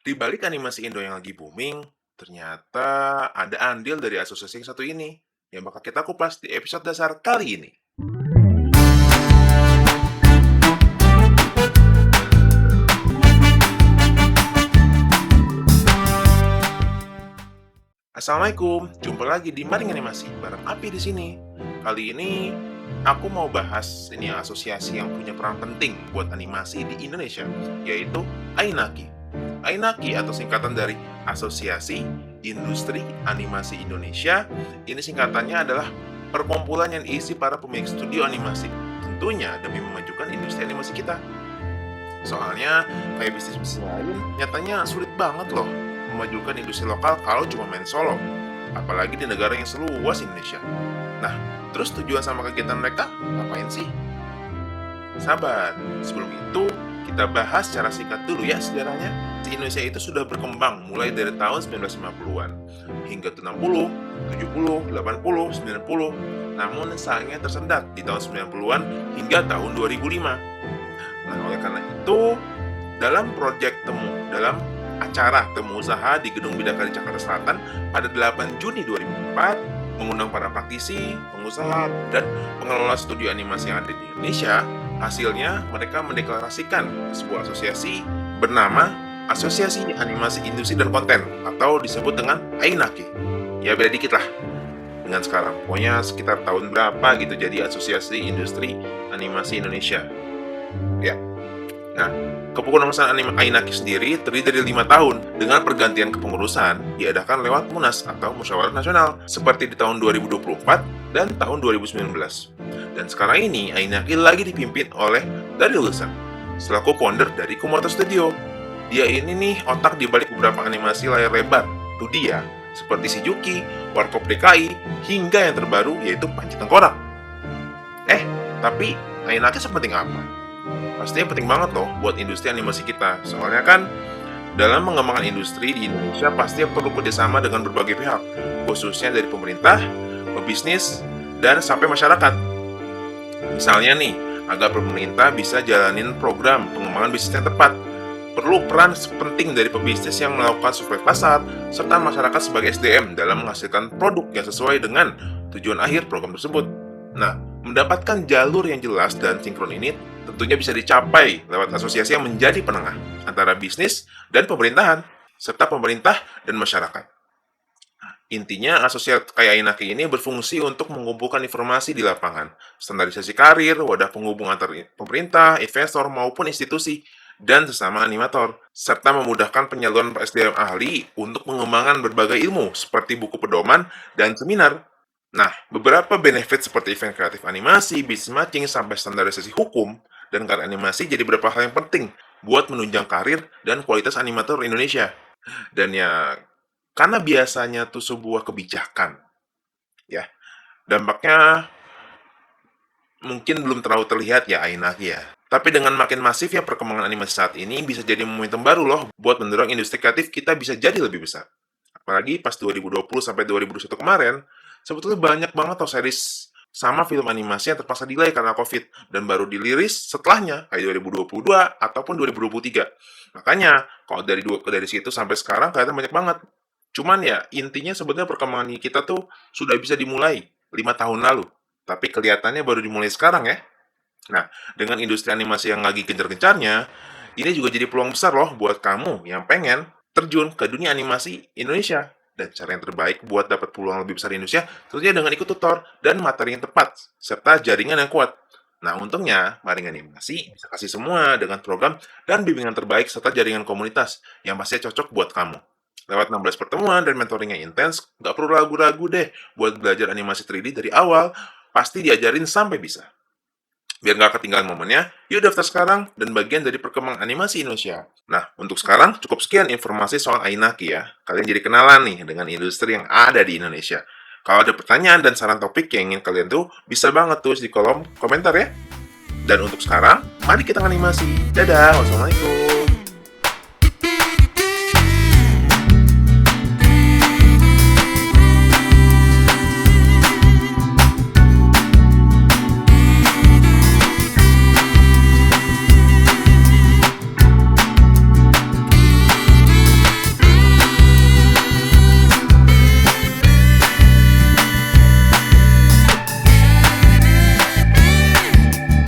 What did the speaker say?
Di balik animasi Indo yang lagi booming, ternyata ada andil dari asosiasi yang satu ini, yang bakal kita kupas di episode dasar kali ini. Assalamualaikum, jumpa lagi di Maring Animasi bareng Api di sini. Kali ini aku mau bahas ini asosiasi yang punya peran penting buat animasi di Indonesia, yaitu AINAKI. AINAKI atau singkatan dari Asosiasi Industri Animasi Indonesia. Ini singkatannya adalah perkumpulan yang diisi para pemilik studio animasi. Tentunya demi memajukan industri animasi kita. Soalnya kayak bisnis-bisnis lain, nyatanya sulit banget loh memajukan industri lokal kalau cuma main solo. Apalagi di negara yang seluas Indonesia. Nah, terus tujuan sama kegiatan mereka ngapain sih? Sahabat, sebelum itu kita bahas secara singkat dulu ya sejarahnya. Di Indonesia itu sudah berkembang mulai dari tahun 1950-an hingga 60, 70, 80, 90. Namun sayangnya tersendat di tahun 90-an hingga tahun 2005. Nah, oleh karena itu, dalam acara temu usaha di Gedung Bidakari Jakarta Selatan pada 8 Juni 2004, mengundang para praktisi, pengusaha, dan pengelola studio animasi yang ada di Indonesia. Hasilnya, mereka mendeklarasikan sebuah asosiasi bernama Asosiasi Animasi Industri dan Konten, atau disebut dengan AINAKI. Ya, beda dikit lah dengan sekarang. Pokoknya sekitar tahun berapa gitu jadi Asosiasi Industri Animasi Indonesia. Ya. Nah, kepengurusan AINAKI sendiri terdiri dari 5 tahun dengan pergantian kepengurusan diadakan lewat Munas atau Musyawarah Nasional seperti di tahun 2024 dan tahun 2019. Dan sekarang ini AINAKI lagi dipimpin oleh Daryl Wilson selaku founder dari Kumoto Studio. Dia ini nih otak di balik beberapa animasi layar lebar 2D ya, seperti Shijuki, Warkop DKI, hingga yang terbaru yaitu Panci Tengkorak. Tapi AINAKI sepenting apa? Pastinya penting banget loh buat industri animasi kita. Soalnya kan dalam mengembangkan industri di Indonesia pasti perlu kerjasama dengan berbagai pihak, khususnya dari pemerintah, pebisnis, dan sampai masyarakat. Misalnya nih, agar pemerintah bisa jalanin program pengembangan bisnis yang tepat, perlu peran penting dari pebisnis yang melakukan survei pasar, serta masyarakat sebagai SDM dalam menghasilkan produk yang sesuai dengan tujuan akhir program tersebut. Nah, mendapatkan jalur yang jelas dan sinkron ini tentunya bisa dicapai lewat asosiasi yang menjadi penengah antara bisnis dan pemerintahan, serta pemerintah dan masyarakat. Intinya, asosiasi kayak AINAKI ini berfungsi untuk mengumpulkan informasi di lapangan, standarisasi karir, wadah penghubung antar pemerintah, investor, maupun institusi, dan sesama animator, serta memudahkan penyaluran SDM ahli untuk pengembangan berbagai ilmu, seperti buku pedoman dan seminar. Nah, beberapa benefit seperti event kreatif animasi, bisnis matching, sampai standarisasi hukum dan karya animasi jadi beberapa hal yang penting buat menunjang karir dan kualitas animator Indonesia. Dan ya, karena biasanya tuh sebuah kebijakan, ya, dampaknya mungkin belum terlalu terlihat ya AINAKI ya. Tapi dengan makin masif ya perkembangan animasi saat ini bisa jadi momentum baru loh buat mendorong industri kreatif kita bisa jadi lebih besar. Apalagi pas 2020 sampai 2021 kemarin, sebetulnya banyak banget tuh series sama film animasi yang terpaksa delay karena COVID dan baru diliris setelahnya kayak 2022 ataupun 2023. Makanya kalau dari situ sampai sekarang kelihatan banyak banget. Cuman ya intinya sebenarnya perkembangan kita tuh sudah bisa dimulai 5 tahun lalu. Tapi kelihatannya baru dimulai sekarang ya. Nah, dengan industri animasi yang lagi gencar-gencarnya, ini juga jadi peluang besar loh buat kamu yang pengen terjun ke dunia animasi Indonesia. Dan cara yang terbaik buat dapat peluang lebih besar di Indonesia tentunya dengan ikut tutor dan materi yang tepat, serta jaringan yang kuat. Nah, untungnya, Maring Animasi bisa kasih semua dengan program dan bimbingan terbaik serta jaringan komunitas yang pasti cocok buat kamu. Lewat 16 pertemuan dan mentoring yang intens, nggak perlu ragu-ragu deh buat belajar animasi 3D dari awal, pasti diajarin sampai bisa. Biar nggak ketinggalan momennya, yuk daftar sekarang dan bagian dari perkembangan animasi Indonesia. Nah, untuk sekarang cukup sekian informasi soal AINAKI ya. Kalian jadi kenalan nih dengan industri yang ada di Indonesia. Kalau ada pertanyaan dan saran topik yang ingin kalian tuh, bisa banget tulis di kolom komentar ya. Dan untuk sekarang, mari kita animasi. Dadah, wassalamualaikum.